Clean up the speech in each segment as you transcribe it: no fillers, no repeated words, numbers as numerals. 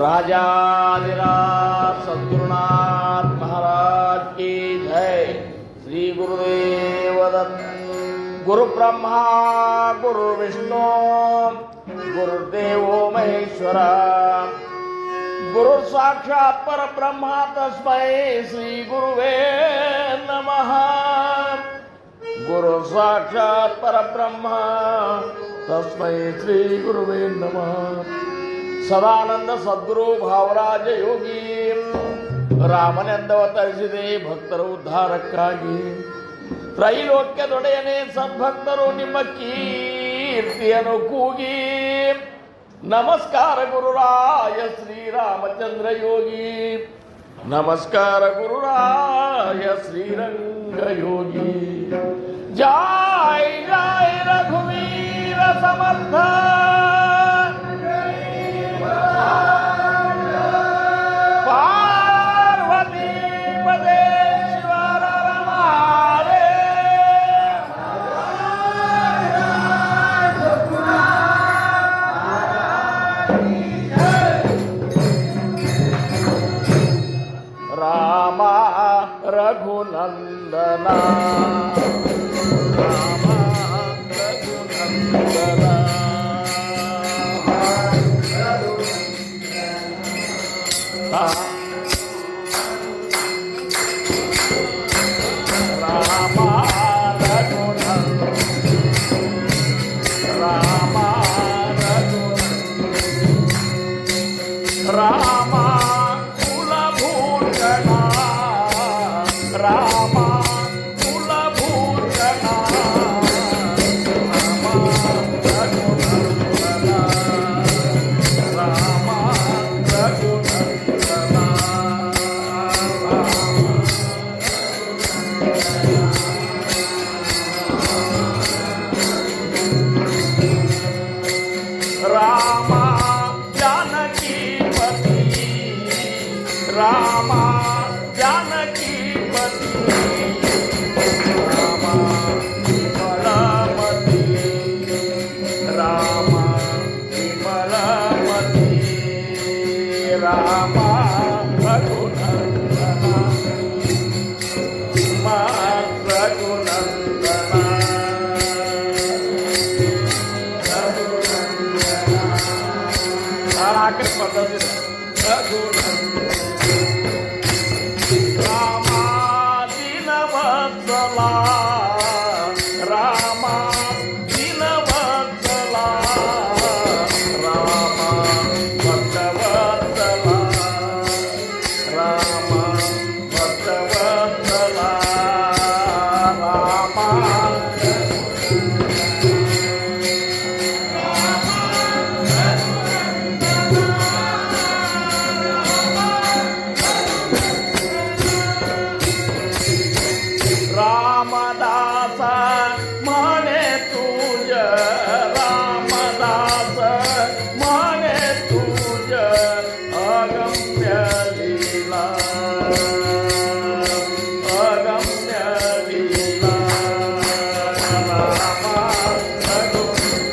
राजाधिराज सद्गुरुनाथ महाराज की जय। श्री गुरुदेव दत्त। गुरु ब्रह्मा गुरु विष्णु गुरुदेवो महेश्वरा गुरु साक्षात पर ब्रह्मा तस्मै श्री गुरुवे नमः। गुरु साक्षात पर ब्रह्मा तस्मै श्री गुरुवे नमः। सदानंद सद्गुरु भावराज योगी ರಾಮನೆಂದವತರಿಸಿದೆ ಭಕ್ತರ ಉದ್ಧಾರಕ್ಕಾಗಿ ತ್ರೈಲೋಕ್ಯದೊಡೆಯನೇ ಸದ್ಭಕ್ತರು ನಿಮ್ಮ ಕೀರ್ತಿಯನ್ನು ಕೂಗಿ ನಮಸ್ಕಾರ ಗುರುರಾಯ ಶ್ರೀರಾಮಚಂದ್ರ ಯೋಗಿ ನಮಸ್ಕಾರ ಗುರುರಾಯ ಶ್ರೀರಂಗ ಯೋಗಿ ಜೈ ಜೈ ರಘುವೀರ ಸಮರ್ಥ पार्वती पदे शिवर रमारे रामा रघुनंदना रामा रघुनंदना रामा कुलभूषणा रामा कुलभूषणा रामा रघुनंदना रामा रघुनंदना रामा रामा जानकी पति रामा विमलमति रामा विमलमति रामा रघुनंदना रघुनंदना आखिर पद्धति रामा दीनवत्सला रामा दीनवत्सला रामा भक्तवत्सला रामा भक्तवत्सला रामा रामदास माने तुझ रामदास माने तुझ अगम्य लीला अगम्य लीला रामा रघुनंदना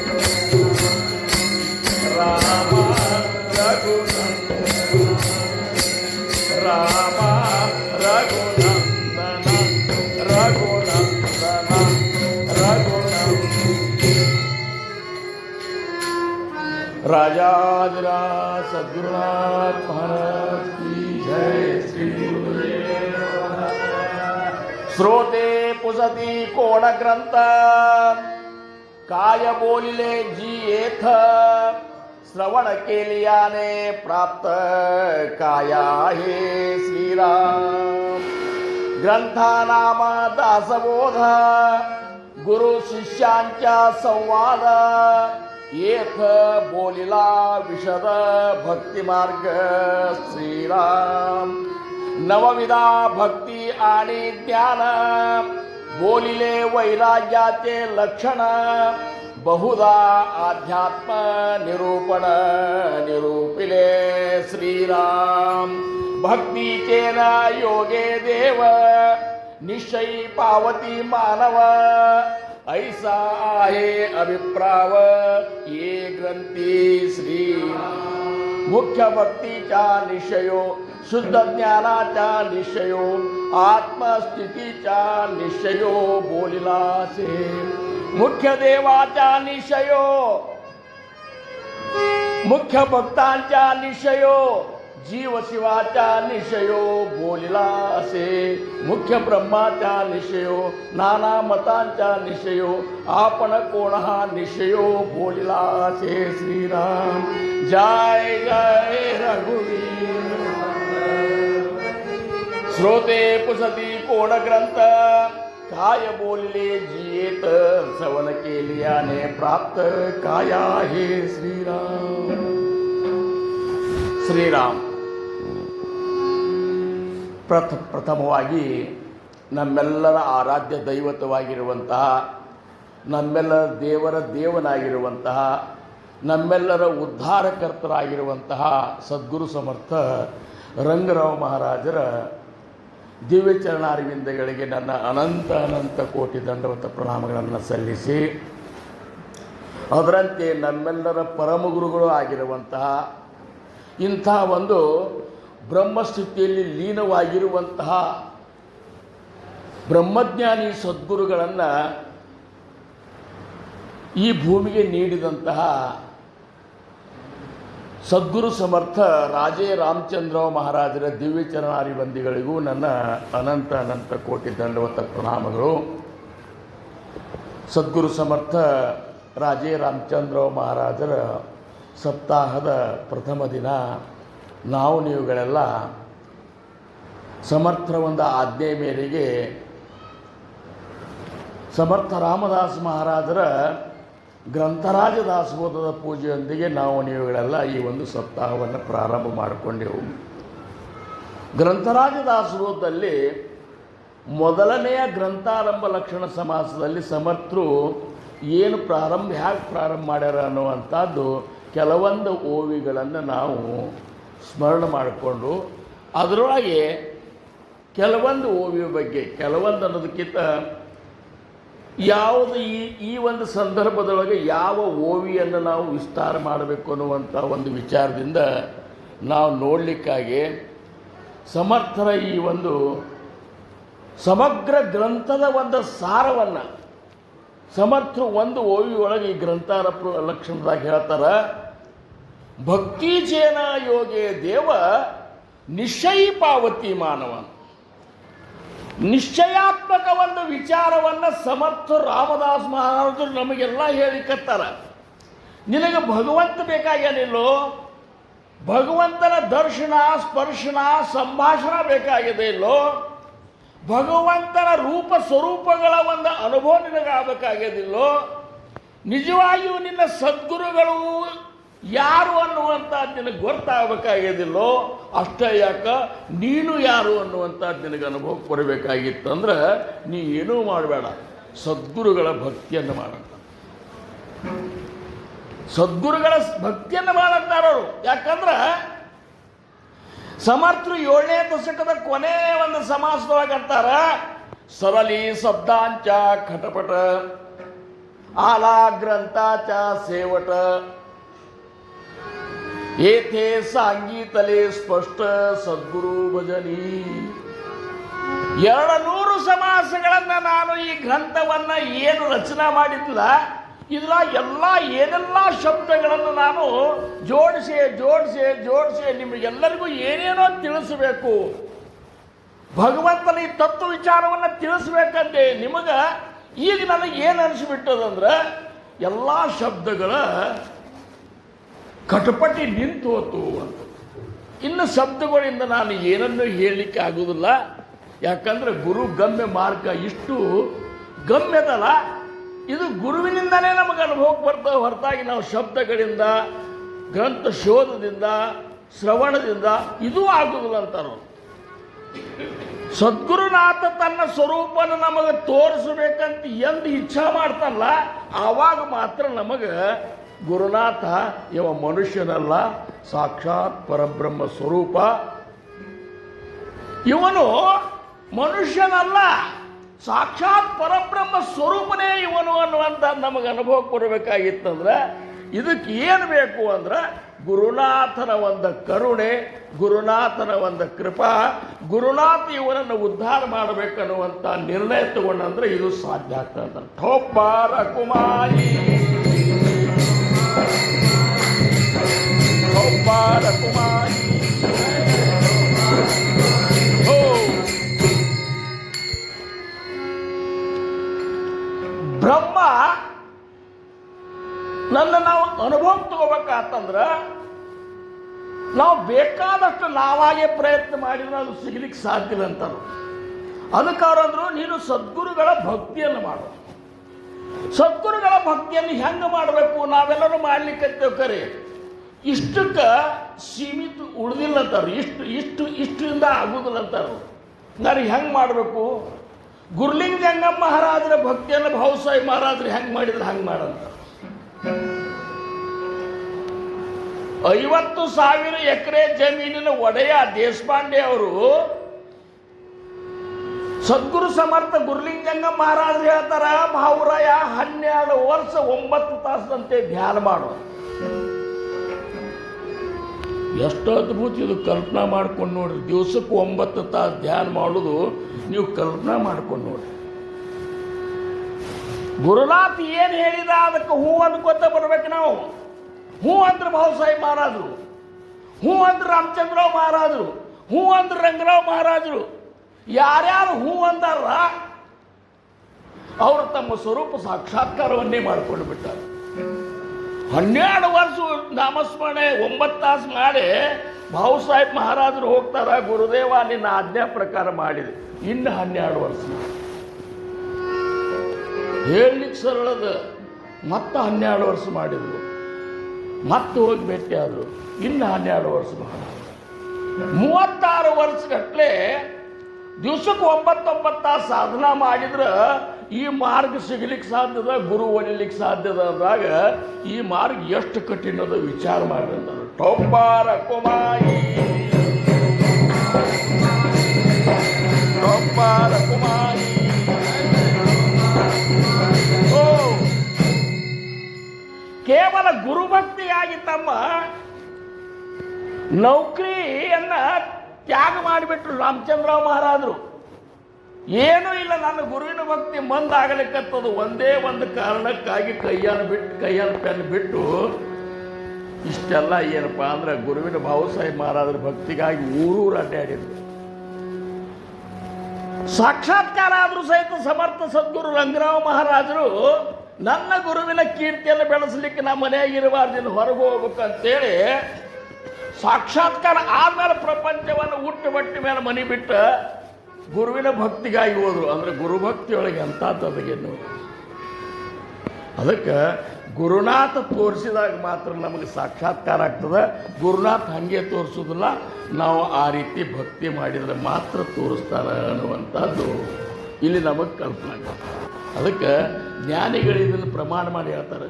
रामा रघुनंदना रघुनंदना राजाधिराज सद्गुरुनाथ महाराज की जय। श्री गुरुदेव श्रोते पुसती कोण ग्रंथ काय बोलिले जी येथ श्रवण केलियाने प्राप्त काय आहे श्रीराम। ग्रंथानाम दासबोध गुरु शिष्यांच्या संवाद येथ बोलिला विशद भक्तिमार्ग श्रीराम। नवविधा भक्ती आणि ज्ञान बोलिले वैराग्याचे लक्षण बहुधा आध्यात्म निरूपण निरूपिले श्रीराम भक्तीचे न योगे देव निश्चयी पावती मानव ऐसा आहे अभिप्राव ये ग्रंथी श्री मुख्य भक्तीचा निश्चयो शुद्ध ज्ञानाचा निश्चयो आत्मस्थितीचा निश्चयो बोलिलासे मुख्य देवाचा निश्चयो मुख्य भक्तांचा निश्चयो जीव शिवाचा निश्चयो बोलिलासे मुख्य ब्रह्माचा निश्चयो नाना मतांचा निश्चयो आपण कोण हा निश्चयो बोलिलासे श्रीराम जय जय रघुवीर श्रोते पुसती कोण ग्रंथ काय बोलले जियेत सवन केलियाने प्राप्त काय आहे ಶ್ರೀರಾಮ್ ಪ್ರಥಮವಾಗಿ ನಮ್ಮೆಲ್ಲರ ಆರಾಧ್ಯ ದೈವತವಾಗಿರುವಂತಹ ನಮ್ಮೆಲ್ಲರ ದೇವರ ದೇವನಾಗಿರುವಂತಹ ನಮ್ಮೆಲ್ಲರ ಉದ್ಧಾರಕರ್ತರಾಗಿರುವಂತಹ ಸದ್ಗುರು ಸಮರ್ಥ ರಂಗರಾವ್ ಮಹಾರಾಜರ ದಿವ್ಯಚರಣಾರವಿಂದಗಳಿಗೆ ನನ್ನ ಅನಂತ ಅನಂತ ಕೋಟಿ ದಂಡವತ ಪ್ರಣಾಮಗಳನ್ನು ಸಲ್ಲಿಸಿ ಅದರಂತೆ ನಮ್ಮೆಲ್ಲರ ಪರಮಗುರುಗಳು ಆಗಿರುವಂತಹ ಇಂಥ ಒಂದು ಬ್ರಹ್ಮಸ್ಥಿತಿಯಲ್ಲಿ ಲೀನವಾಗಿರುವಂತಹ ಬ್ರಹ್ಮಜ್ಞಾನಿ ಸದ್ಗುರುಗಳನ್ನು ಈ ಭೂಮಿಗೆ ನೀಡಿದಂತಹ ಸದ್ಗುರು ಸಮರ್ಥ ರಾಜೇ ರಾಮಚಂದ್ರರಾವ್ ಮಹಾರಾಜರ ದಿವ್ಯಚರಣಾರಿವಂದಿಗಳಿಗೂ ನನ್ನ ಅನಂತ ಅನಂತ ಕೋಟಿ ದಂಡವತ ಪ್ರಣಾಮಗಳು. ಸದ್ಗುರು ಸಮರ್ಥ ರಾಜೇ ರಾಮಚಂದ್ರರಾವ್ ಮಹಾರಾಜರ ಸಪ್ತಾಹದ ಪ್ರಥಮ ದಿನ ನಾವು ನೀವುಗಳೆಲ್ಲ ಸಮರ್ಥರ ಒಂದು ಆಜ್ಞೆ ಮೇರೆಗೆ ಸಮರ್ಥ ರಾಮದಾಸ್ ಮಹಾರಾಜರ ಗ್ರಂಥರಾಜ ದಾಸಬೋಧದ ಪೂಜೆಯೊಂದಿಗೆ ನಾವು ನೀವುಗಳೆಲ್ಲ ಈ ಒಂದು ಸಪ್ತಾಹವನ್ನು ಪ್ರಾರಂಭ ಮಾಡಿಕೊಂಡೆವು. ಗ್ರಂಥರಾಜ ದಾಸಬೋಧದಲ್ಲಿ ಮೊದಲನೆಯ ಗ್ರಂಥಾರಂಭ ಲಕ್ಷಣ ಸಮಾಸದಲ್ಲಿ ಸಮರ್ಥರು ಏನು ಹೇಗೆ ಪ್ರಾರಂಭ ಮಾಡ್ಯಾರ ಅನ್ನುವಂಥದ್ದು ಕೆಲವೊಂದು ಓವಿಗಳನ್ನು ನಾವು ಸ್ಮರಣೆ ಮಾಡಿಕೊಂಡು ಅದರೊಳಗೆ ಕೆಲವೊಂದು ಓವಿಯ ಬಗ್ಗೆ ಕೆಲವೊಂದು ಅನ್ನೋದಕ್ಕಿಂತ ಯಾವುದು ಈ ಒಂದು ಸಂದರ್ಭದೊಳಗೆ ಯಾವ ಓವಿಯನ್ನು ನಾವು ವಿಸ್ತಾರ ಮಾಡಬೇಕು ಅನ್ನುವಂಥ ಒಂದು ವಿಚಾರದಿಂದ ನಾವು ನೋಡಲಿಕ್ಕಾಗಿ ಸಮರ್ಥರ ಈ ಒಂದು ಸಮಗ್ರ ಗ್ರಂಥದ ಒಂದು ಸಾರವನ್ನು ಸಮರ್ಥರು ಒಂದು ಓವಿ ಒಳಗೆ ಈ ಗ್ರಂಥಾರ ಲಕ್ಷಣದಾಗ ಹೇಳ್ತಾರೆ. ಭಕ್ತಿಚೇನ ಯೋಗೆ ದೇವ ನಿಶ್ಚಯಿ ಪಾವತಿ ಮಾನವ. ನಿಶ್ಚಯಾತ್ಮಕ ಒಂದು ವಿಚಾರವನ್ನು ಸಮರ್ಥ ರಾಮದಾಸ್ ಮಹಾರಾಜರು ನಮಗೆಲ್ಲ ಹೇಳಿಕತ್ತಾರ. ನಿನಗೆ ಭಗವಂತ ಬೇಕಾಗೇನಿಲ್ಲೋ, ಭಗವಂತನ ದರ್ಶನ ಸ್ಪರ್ಶನ ಸಂಭಾಷಣ ಬೇಕಾಗಿದೆ ಇಲ್ಲೋ, ಭಗವಂತನ ರೂಪ ಸ್ವರೂಪಗಳ ಒಂದು ಅನುಭವ ನಿನಗಾಗಬೇಕಾಗ್ಯದಿಲ್ಲೋ, ನಿಜವಾಗಿಯೂ ನಿನ್ನ ಸದ್ಗುರುಗಳು ಯಾರು ಅನ್ನುವಂಥದ್ದು ನಿನಗೆ ಗೊತ್ತಾಗಬೇಕಾಗ್ಯದಿಲ್ಲೋ, ಅಷ್ಟೇ ಯಾಕ ನೀನು ಯಾರು ಅನ್ನುವಂಥದ್ದು ನಿನಗೆ ಅನುಭವಕ್ಕೆ ಬರಬೇಕಾಗಿತ್ತಂದ್ರೆ ನೀ ಏನೂ ಮಾಡಬೇಡ, ಸದ್ಗುರುಗಳ ಭಕ್ತಿಯನ್ನು ಮಾಡಂತ. ಸದ್ಗುರುಗಳ ಭಕ್ತಿಯನ್ನು ಮಾಡಂತಾರವರು. ಯಾಕಂದ್ರೆ ಸಮರ್ಥರು 7ನೇ ದಶಕದ ಕೊನೆ ಒಂದು ಸಮಾಸದೊಳಗೆ ಅಂತಾರ, ಸರಳಿ ಶಬ್ದಾಂಚ ಖಟಪಟ ಆಲಾ ಗ್ರಂಥಾಚ ಸೇವಟ ಏಥೇ ಸಾಂಗೀತಲೆ ಸ್ಪಷ್ಟ ಸದ್ಗುರು ಭಜನಿ. 200 ಸಮಾಸಗಳನ್ನು ನಾನು ಈ ಗ್ರಂಥವನ್ನು ಏನು ರಚನೆ ಮಾಡಿದ್ದಿಲ್ಲ, ಇದರ ಏನೆಲ್ಲ ಶಬ್ದಗಳನ್ನು ನಾನು ಜೋಡಿಸಿ ನಿಮಗೆಲ್ಲರಿಗೂ ಏನೇನೋ ತಿಳಿಸಬೇಕು, ಭಗವಂತನ ಈ ತತ್ವ ವಿಚಾರವನ್ನು ತಿಳಿಸ್ಬೇಕಂತೆ ನಿಮಗೆ ಈಗ ನನಗೆ ಏನು ಅನಿಸ್ಬಿಟ್ಟದಂದ್ರೆ ಎಲ್ಲ ಶಬ್ದಗಳ ಕಟಪಟಿ ನಿಂತು ಹೋತು ಅಂತ. ಇನ್ನು ಶಬ್ದಗಳಿಂದ ನಾನು ಏನನ್ನೂ ಹೇಳಲಿಕ್ಕೆ ಆಗೋದಿಲ್ಲ. ಯಾಕಂದರೆ ಗುರು ಗಮ್ಯ ಮಾರ್ಗ ಇಷ್ಟು ಗಮ್ಯದಲ್ಲ, ಇದು ಗುರುವಿನಿಂದಲೇ ನಮಗೆ ಅನುಭವಕ್ಕೆ ಬರ್ತವೆ ಹೊರತಾಗಿ ನಾವು ಶಬ್ದಗಳಿಂದ ಗ್ರಂಥ ಶೋಧದಿಂದ ಶ್ರವಣದಿಂದ ಇದೂ ಆಗುವುದಿಲ್ಲ ಅಂತಾರ. ಸದ್ಗುರುನಾಥ ತನ್ನ ಸ್ವರೂಪನ ನಮಗೆ ತೋರಿಸಬೇಕಂತ ಎಂದು ಇಚ್ಛಾ ಮಾಡ್ತಾನಲ್ಲ, ಆವಾಗ ಮಾತ್ರ ನಮಗೆ ಗುರುನಾಥ ಇವ ಮನುಷ್ಯನಲ್ಲ, ಸಾಕ್ಷಾತ್ ಪರಬ್ರಹ್ಮ ಸ್ವರೂಪ, ಇವನು ಮನುಷ್ಯನಲ್ಲ, ಸಾಕ್ಷಾತ್ ಪರಬ್ರಹ್ಮ ಸ್ವರೂಪನೇ ಇವನು ಅನ್ನುವಂಥ ನಮಗೆ ಅನುಭವಕ್ಕೆ ಬರಬೇಕಾಗಿತ್ತಂದ್ರೆ ಇದಕ್ಕೆ ಏನು ಬೇಕು ಅಂದ್ರೆ ಗುರುನಾಥನ ಒಂದು ಕರುಣೆ, ಗುರುನಾಥನ ಒಂದು ಕೃಪಾ, ಗುರುನಾಥ ಇವನನ್ನು ಉದ್ಧಾರ ಮಾಡಬೇಕನ್ನುವಂಥ ನಿರ್ಣಯ ತಗೊಂಡಂದ್ರೆ ಇದು ಸಾಧ್ಯ ಆಗ್ತದೆ. ಠೋಪಾರ ಕುಮಾರಿ, ಠೋಪಾರ ಕುಮಾರಿ, ಹೋ ಬ್ರಹ್ಮ ನಾವು ಅನುಭವಕ್ಕೆ ತಗೋಬೇಕಾತಂದ್ರೆ ನಾವು ಬೇಕಾದಷ್ಟು ನಾವಾಗೇ ಪ್ರಯತ್ನ ಮಾಡಿದ್ರೆ ಅದು ಸಿಗ್ಲಿಕ್ಕೆ ಸಾಧ್ಯ ಇಲ್ಲ ಅಂತಾರೆ. ಅದಕ್ಕೆ ಅವರಂದ್ರು ನೀನು ಸದ್ಗುರುಗಳ ಭಕ್ತಿಯನ್ನು ಮಾಡು. ಸದ್ಗುರುಗಳ ಭಕ್ತಿಯನ್ನು ಹೆಂಗೆ ಮಾಡಬೇಕು? ನಾವೆಲ್ಲರೂ ಮಾಡ್ಲಿಕ್ಕೆ ಕರೆ ಇಷ್ಟಕ್ಕೆ ಸೀಮಿತ ಉಳಿದಿಲ್ಲ ಅಂತಾರೆ, ಇಷ್ಟರಿಂದ ಆಗುದಿಲ್ಲ ಅಂತಾರೆ. ನಾನು ಹೆಂಗೆ ಮಾಡಬೇಕು? ಗುರುಲಿಂಗ ಜಂಗಮ ಮಹಾರಾಜರ ಭಕ್ತಿಯನ್ನು ಭಾವಸಾಹೇಬ್ ಮಹಾರಾಜರು ಹೆಂಗೆ ಮಾಡಿದ್ರೆ ಹಂಗೆ ಮಾಡಂತ. 50,000 ಎಕರೆ ಜಮೀನಿನ ಒಡೆಯ ದೇಶಪಾಂಡೆ ಅವರು ಸದ್ಗುರು ಸಮರ್ಥ ಗುರುಲಿಂಗ ಜಂಗಮ ಮಹಾರಾಜರು ಹೇಳ್ತಾರ, ಭಾವುರಾಯ 12 ವರ್ಷ 9 ತಾಸದಂತೆ ಧ್ಯಾನ ಮಾಡು. ಎಷ್ಟು ಅದ್ಭುತ ಇದು! ಕಲ್ಪನಾ ಮಾಡ್ಕೊಂಡು ನೋಡ್ರಿ, ದಿವಸಕ್ಕೆ 9 ತಾಸು ಧ್ಯಾನ ಮಾಡೋದು ನೀವು ಕಲ್ಪನಾ ಮಾಡ್ಕೊಂಡು ನೋಡ್ರಿ. ಗುರುನಾಥ್ ಏನು ಹೇಳಿದ ಅದಕ್ಕೆ ಹೂ ಅನ್ಕೋತ ಬರ್ಬೇಕು ನಾವು. ಹೂ ಅಂದ್ರೆ ಭಾವಸಾಹೇಬ್ ಮಹಾರಾಜರು, ಹೂ ಅಂದ್ರೆ ರಾಮಚಂದ್ರರಾವ್ ಮಹಾರಾಜರು, ಹೂ ಅಂದ್ರೆ ರಂಗರಾವ್ ಮಹಾರಾಜರು, ಯಾರ್ಯಾರು ಹೂ ಅಂದಾರ ಅವರು ತಮ್ಮ ಸ್ವರೂಪ ಸಾಕ್ಷಾತ್ಕಾರವನ್ನೇ ಮಾಡಿಕೊಂಡು ಬಿಟ್ಟಾರೆ. 12 ವರ್ಷ ನಾಮಸ್ಮರಣೆ 9 ತಾಸು ಮಾಡಿ ಭಾವಸಾಹೇಬ್ ಮಹಾರಾಜರು ಹೋಗ್ತಾರ, ಗುರುದೇವ ನಿನ್ನ ಆಜ್ಞಾ ಪ್ರಕಾರ ಮಾಡಿದೆ. ಇನ್ನು 12 ವರ್ಷ ಹೇಳಲಿಕ್ಕೆ ಸರಳದ. ಮತ್ತೆ 12 ವರ್ಷ ಮಾಡಿದ್ರು, ಮತ್ತೆ ಹೋಗಿ ಭೇಟಿ ಆದರು, ಇನ್ನು 12 ವರ್ಷ ಮಾಡಿದ್ರು. 36 ವರ್ಷಗಟ್ಟಲೆ ದಿವಸಕ್ಕೆ 9 ತಾಸು ಸಾಧನ ಮಾಡಿದ್ರೆ ಈ ಮಾರ್ಗ ಸಿಗಲಿಕ್ಕೆ ಸಾಧ್ಯದ, ಗುರು ಒಲಿಲಿಕ್ಕೆ ಸಾಧ್ಯದ ಅಂದಾಗ ಈ ಮಾರ್ಗ ಎಷ್ಟು ಕಠಿಣದ ವಿಚಾರ ಮಾಡಿರ್ತಾರೆ. ಟೊಪ್ಪಾರ ಕುಮಾರಿ, ಟೊಪ್ಪಾರ ಕುಮಾರಿ, ಕೇವಲ ಗುರುಭಕ್ತಿಯಾಗಿ ತಮ್ಮ ನೌಕರಿಯನ್ನ ತ್ಯಾಗ ಮಾಡಿಬಿಟ್ರು ರಾಮಚಂದ್ರರಾವ್ ಮಹಾರಾಜರು. ಏನೂ ಇಲ್ಲ, ನನ್ನ ಗುರುವಿನ ಭಕ್ತಿ ಮಂದಾಗಲಿಕ್ಕತ್ತದು ಒಂದೇ ಒಂದು ಕಾರಣಕ್ಕಾಗಿ ಕೈಯನ್ನು ಪೆನ್ ಬಿಟ್ಟು ಇಷ್ಟೆಲ್ಲ ಏನಪ್ಪ ಅಂದ್ರೆ ಗುರುವಿನ ಭಾವಸಾಹೇಬ್ ಮಹಾರಾಜರ ಭಕ್ತಿಗಾಗಿ ಊರೂರು ಅಡ್ಡಾಡಿದ್ರು. ಸಾಕ್ಷಾತ್ಕಾರ ಆದರೂ ಸಹಿತ ಸಮರ್ಥ ಸದ್ಗುರು ರಂಗರಾವ್ ಮಹಾರಾಜರು ನನ್ನ ಗುರುವಿನ ಕೀರ್ತಿಯನ್ನು ಬೆಳೆಸಲಿಕ್ಕೆ ನಮ್ಮ ಮನೆಯಾಗಿರಬಾರ್ದು, ಹೊರಗೆ ಹೋಗ್ಬೇಕಂತೇಳಿ ಸಾಕ್ಷಾತ್ಕಾರ ಆದ್ಮೇಲೆ ಪ್ರಪಂಚವನ್ನು ಹುಟ್ಟು ಬಟ್ಟಿ ಮೇಲೆ ಮನೆ ಬಿಟ್ಟು ಗುರುವಿನ ಭಕ್ತಿಗಾಗಿ ಹೋದ್ರು. ಅಂದರೆ ಗುರುಭಕ್ತಿಯೊಳಗೆ ಎಂಥದ್ದಗೇನು. ಅದಕ್ಕೆ ಗುರುನಾಥ ತೋರಿಸಿದಾಗ ಮಾತ್ರ ನಮಗೆ ಸಾಕ್ಷಾತ್ಕಾರ ಆಗ್ತದೆ. ಗುರುನಾಥ ಹಾಗೆ ತೋರಿಸೋದಿಲ್ಲ, ನಾವು ಆ ರೀತಿ ಭಕ್ತಿ ಮಾಡಿದರೆ ಮಾತ್ರ ತೋರಿಸ್ತಾರೆ ಅನ್ನುವಂಥದ್ದು ಇಲ್ಲಿ ನಮಗೆ ಕಲ್ಪನೆ ಆಗ್ತದೆ. ಅದಕ್ಕೆ ಜ್ಞಾನಿಗಳು ಇದನ್ನು ಪ್ರಮಾಣ ಮಾಡಿ ಹೇಳ್ತಾರೆ,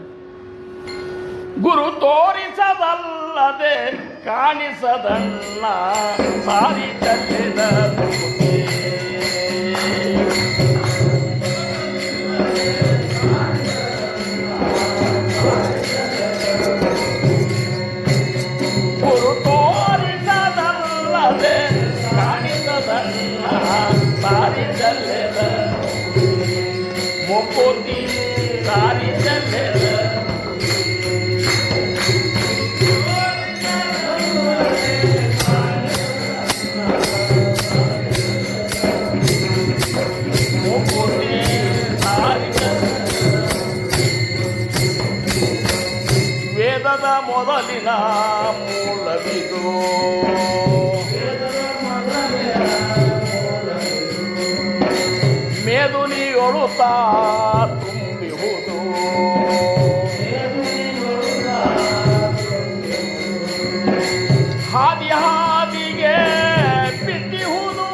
ಗುರು ತೋರಿಸದಲ್ಲದೆ ಕಾಣಿಸದಲ್ಲ ಸಾರಿ ಚಲಿದ ಗುರು ತೋರಿಸದಲ್ಲದೆ ಕಾಣಿಸದಲ್ಲ ಸಾರಿ ಚಲಿದ ಮುಕುತಿ ಸಾರಿ ಚಲಿದ ವೇದದ ಮೊದಲಿನ ಮೂಲವಿದು, ಮೇದುನಿಯೊಳುತ್ತಾ ತುಂಬಿಹುದು, ಹಾದಿ ಹಾದಿಗೆ ಬಿಟ್ಟಿಹುದು.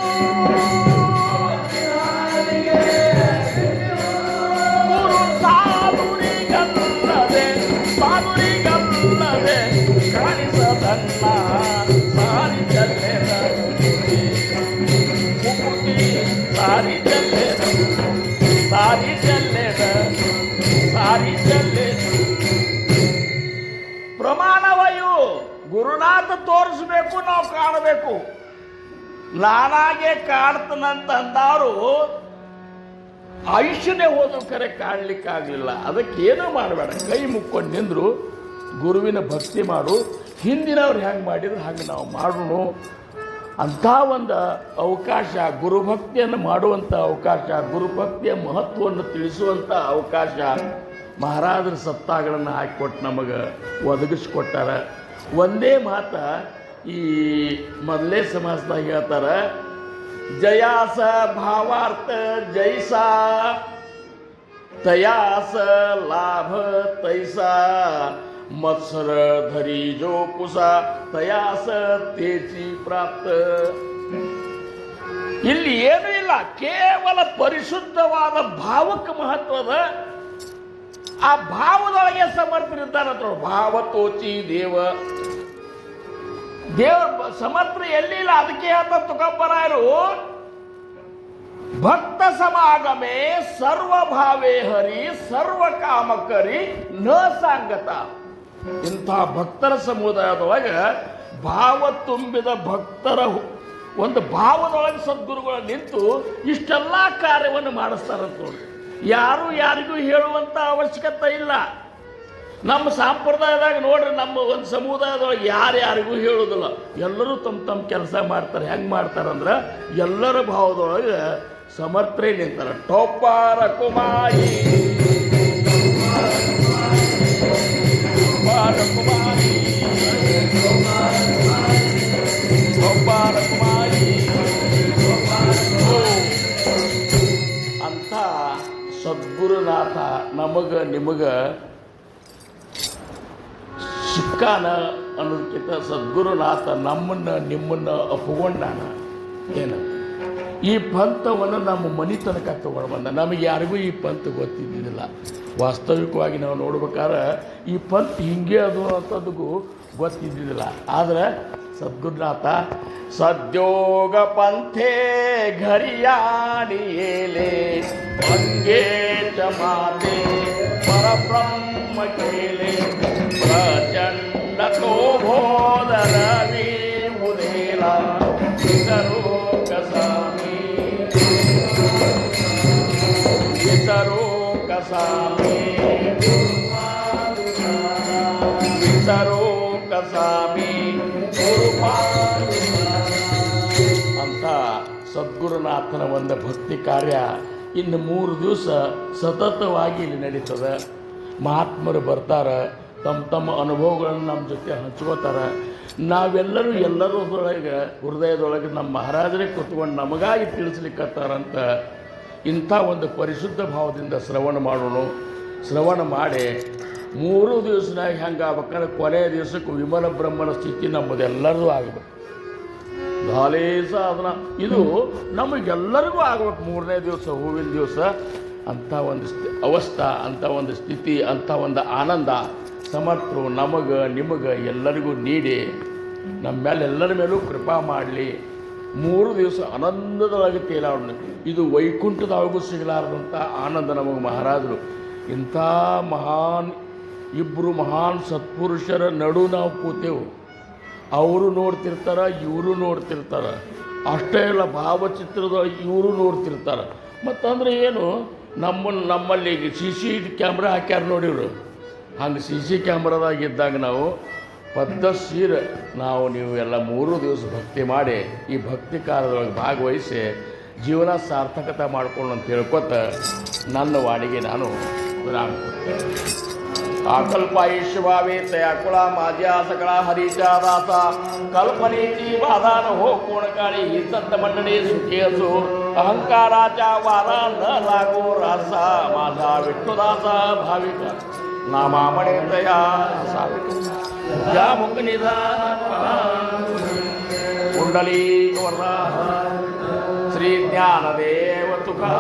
ಸಾಧುರಿಗಲ್ಲದೆ ಸಾಧುರಿಗಲ್ಲದೆ ಕಾಣಿಸದನ್ನ ಸಾರಿ ಚೆಲ್ಲೆದ ಮುಕುತಿ ಸಾರಿ ಚೆಲ್ಲೆದ ಸಾರಿ ಚೆಲ್ಲೆದ ಸಾರಿ ಚೆಲ್ಲೆದ ಪ್ರಮಾಣವಯು ಗುರುನಾಥ ತೋರಿಸ್ಬೇಕು, ನಾವು ಕಾಣಬೇಕು. ನಾನಾಗೆ ಕಾಡ್ತನಂತ ಅಂದವರು ಆಯುಷ್ಯನೇ ಹೋದ ಕರೆ ಕಾಣಲಿಕ್ಕಾಗಲಿಲ್ಲ. ಅದಕ್ಕೆ ಏನೋ ಮಾಡಬೇಡ, ಕೈ ಮುಕ್ಕೊಂಡು ನಿಂದ್ರು ಗುರುವಿನ ಭಕ್ತಿ ಮಾಡು. ಹಿಂದಿನವ್ರು ಹೆಂಗೆ ಮಾಡಿದ್ರು ಹಾಗೆ ನಾವು ಮಾಡೋಣ ಅಂಥ ಒಂದು ಅವಕಾಶ, ಗುರುಭಕ್ತಿಯನ್ನು ಮಾಡುವಂಥ ಅವಕಾಶ, ಗುರುಭಕ್ತಿಯ ಮಹತ್ವವನ್ನು ತಿಳಿಸುವಂಥ ಅವಕಾಶ ಮಹಾರಾಜರ ಸತ್ತಾಗಳನ್ನು ಹಾಕಿಕೊಟ್ಟು ನಮಗೆ ಒದಗಿಸ್ಕೊಟ್ಟಾರ. ಒಂದೇ ಮಾತ ಈ ಮೊದಲೇ ಸಮಾಸದಾಗ ಹೇಳ್ತಾರ, ಜಯಾಸ ಭಾವಾರ್ಥ ಜೈಸ ತಯಾಸ ಲಾಭ ತೈಸ ಮತ್ಸರ ಧರಿ ಜೋ ಕುಸ ತಯಾಸ ತೇಜಿ ಪ್ರಾಪ್ತ. ಇಲ್ಲಿ ಏನೂ ಇಲ್ಲ, ಕೇವಲ ಪರಿಶುದ್ಧವಾದ ಭಾವಕ್ಕೆ ಮಹತ್ವದ. ಆ ಭಾವದೊಳಗೆ ಸಮರ್ಥರಿದ್ದಾರಂತ. ಭಾವ ತೋಚಿ ದೇವ ದೇವ್ರ ಸಮರ್ಥ ಎಲ್ಲಿಲ್ಲ. ಅದಕ್ಕೆ ಹೇಳ್ತ ತುಕಪ್ಪರಾಯರು, ಭಕ್ತ ಸಮಾಗಮೆ ಸರ್ವಭಾವೇ ಹರಿ ಸರ್ವ ಕಾಮಕರಿ ನ ಸಾಂಗತ. ಇಂಥ ಭಕ್ತರ ಸಮುದಾಯದೊಳಗೆ ಭಾವ ತುಂಬಿದ ಭಕ್ತರ ಒಂದು ಭಾವದೊಳಗೆ ಸದ್ಗುರುಗಳು ನಿಂತು ಇಷ್ಟೆಲ್ಲ ಕಾರ್ಯವನ್ನು ಮಾಡಿಸ್ತಾರಂತ ನೋಡಿ. ಯಾರು ಯಾರಿಗೂ ಹೇಳುವಂಥ ಅವಶ್ಯಕತೆ ಇಲ್ಲ. ನಮ್ಮ ಸಂಪ್ರದಾಯದಾಗ ನೋಡ್ರಿ, ನಮ್ಮ ಒಂದು ಸಮುದಾಯದೊಳಗೆ ಯಾರ್ಯಾರಿಗೂ ಹೇಳೋದಿಲ್ಲ. ಎಲ್ಲರೂ ತಮ್ಮ ತಮ್ಮ ಕೆಲಸ ಮಾಡ್ತಾರೆ. ಹೆಂಗೆ ಮಾಡ್ತಾರಂದ್ರೆ ಎಲ್ಲರ ಭಾವದೊಳಗೆ ಸಮರ್ಥರೇ ನಿಂತಾರೆ. ಟೋಪಾರ ಕುಮಾರಿ ಟೋಪಾರ ಕುಮಾರಿ ಟೋಪಾರ ಕುಮಾರಿ ಅಂತ ಸದ್ಗುರುನಾಥ ನಮಗ ನಿಮಗ ಸಿಕ್ಕಾನ ಅನ್ನೋದಕ್ಕಿಂತ ಸದ್ಗುರುನಾಥ ನಮ್ಮನ್ನು ನಿಮ್ಮನ್ನು ಅಪ್ಪಗೊಂಡಾನ. ಏನು ಈ ಪಂಥವನ್ನು ನಮ್ಮ ಮನೆ ತನಕ ತಗೊಂಡು ಬಂದ. ನಮಗೆ ಯಾರಿಗೂ ಈ ಪಂಥ ಗೊತ್ತಿದ್ದಿದ್ದಿಲ್ಲ. ವಾಸ್ತವಿಕವಾಗಿ ನಾವು ನೋಡ್ಬೇಕಾದ್ರೆ ಈ ಪಂಥ ಹಿಂಗೆ ಅದು ಅಂತದಕ್ಕೂ ಗೊತ್ತಿದ್ದಿದ್ದಿಲ್ಲ. ಆದರೆ ಸದ್ಗುರುನಾಥ ಸದ್ಯೋಗ ಪಂಥೇ ಘರಿಯಾಣಿಯೇಲೆ ಮಂಗೇ ಚಮಾತೆ ಪರಬ್ರಹ್ಮ ಕೇಲೆ ಪ್ರಚಂಡ ತೋಬೋಧರವಿ ಉದೇಲ ವಿತರೋ ಕಸಾಮಿ ವಿತರೋ ಕಸಾಮಿ ವಿತರೋ ಕಸಾಮಿ ಅಂತ ಸದ್ಗುರುನಾಥನ ಒಂದು ಭಕ್ತಿ ಕಾರ್ಯ ಇನ್ನು 3 ದಿವಸ ಸತತವಾಗಿ ಇಲ್ಲಿ ನಡೀತದೆ. ಮಹಾತ್ಮರು ಬರ್ತಾರೆ, ತಮ್ಮ ತಮ್ಮ ಅನುಭವಗಳನ್ನು ನಮ್ಮ ಜೊತೆ ಹಂಚ್ಕೋತಾರೆ. ನಾವೆಲ್ಲರೂ ಎಲ್ಲರೊಳಗೆ ಹೃದಯದೊಳಗೆ ನಮ್ಮ ಮಹಾರಾಜರೇ ಕೂತ್ಕೊಂಡು ನಮಗಾಗಿ ತಿಳಿಸ್ಲಿಕ್ಕತ್ತಾರಂತ ಇಂಥ ಒಂದು ಪರಿಶುದ್ಧ ಭಾವದಿಂದ ಶ್ರವಣ ಮಾಡೋಣ. ಶ್ರವಣ ಮಾಡಿ 3 ದಿವಸನಾಗ ಹೆಂಗೆ ಆಗ್ಬೇಕಾದ್ರೆ ಕೊನೆಯ ದಿವಸಕ್ಕೆ ವಿಮಲ ಬ್ರಹ್ಮನ ಸ್ಥಿತಿ ನಮ್ಮದೆಲ್ಲರದು ಆಗಬೇಕು. ಧಾಲೇ ಸಾಧನ ಇದು ನಮಗೆಲ್ಲರಿಗೂ ಆಗ್ಬೇಕು. 3ನೇ ದಿವಸ ಹೂವಿನ ದಿವಸ ಅಂಥ ಒಂದು ಅವಸ್ಥಾ, ಅಂಥ ಒಂದು ಸ್ಥಿತಿ, ಅಂಥ ಒಂದು ಆನಂದ ಸಮರ್ಥರು ನಮಗೆ ನಿಮಗೆ ಎಲ್ಲರಿಗೂ ನೀಡಿ ನಮ್ಮ ಮೇಲೆ ಎಲ್ಲರ ಮೇಲೂ ಕೃಪಾ ಮಾಡಲಿ. 3 ದಿವಸ ಆನಂದದೊಳಗೆ ತೇಲಾಡೋಣ. ಇದು ವೈಕುಂಠದೊಳಗೂ ಸಿಗಲಾರದಂಥ ಆನಂದ ನಮಗೆ ಮಹಾರಾಜರು. ಇಂಥ ಇಬ್ಬರು ಮಹಾನ್ ಸತ್ಪುರುಷರ ನಡು ನಾವು ಕೂತೇವು. ಅವರು ನೋಡ್ತಿರ್ತಾರೆ, ಇವರು ನೋಡ್ತಿರ್ತಾರೆ. ಅಷ್ಟೇ ಇಲ್ಲ, ಭಾವಚಿತ್ರದೊಳಗೆ ಇವರು ನೋಡ್ತಿರ್ತಾರೆ. ಮತ್ತಂದ್ರೆ ಏನು, ನಮ್ಮಲ್ಲಿ CC ಕ್ಯಾಮ್ರಾ ಹಾಕ್ಯಾರ ನೋಡಿವ್ರು. ಹಂಗೆ CC ಕ್ಯಾಮ್ರಾದಾಗಿದ್ದಾಗ ನಾವು ಪದ್ಧಸೀರ ನೀವು ಎಲ್ಲ 3 ದಿವಸ ಭಕ್ತಿ ಮಾಡಿ ಈ ಭಕ್ತಿ ಕಾರ್ಯದೊಳಗೆ ಭಾಗವಹಿಸಿ ಜೀವನ ಸಾರ್ಥಕತೆ ಮಾಡ್ಕೊಂಡು ಅಂತ ಹೇಳ್ಕೊತ ನನ್ನ ವಾಣಿಗೆ ನಾನು ವಿರಾಮ ಕೊಡ್ತೇನೆ. आकल्पाईश्वावे तयाकुळा माझ्या सगळा हरीच्या दासा कल्पनेची बाधा न हो कोण काळी ही संत मंडळी सुखी असो अहंकाराच्या वारा न लागो रासा माझा विठ्ठुदासा भाविक नामामणे तया साविक या मुखनिधान कुंडली वरा श्री ज्ञानदेव तुका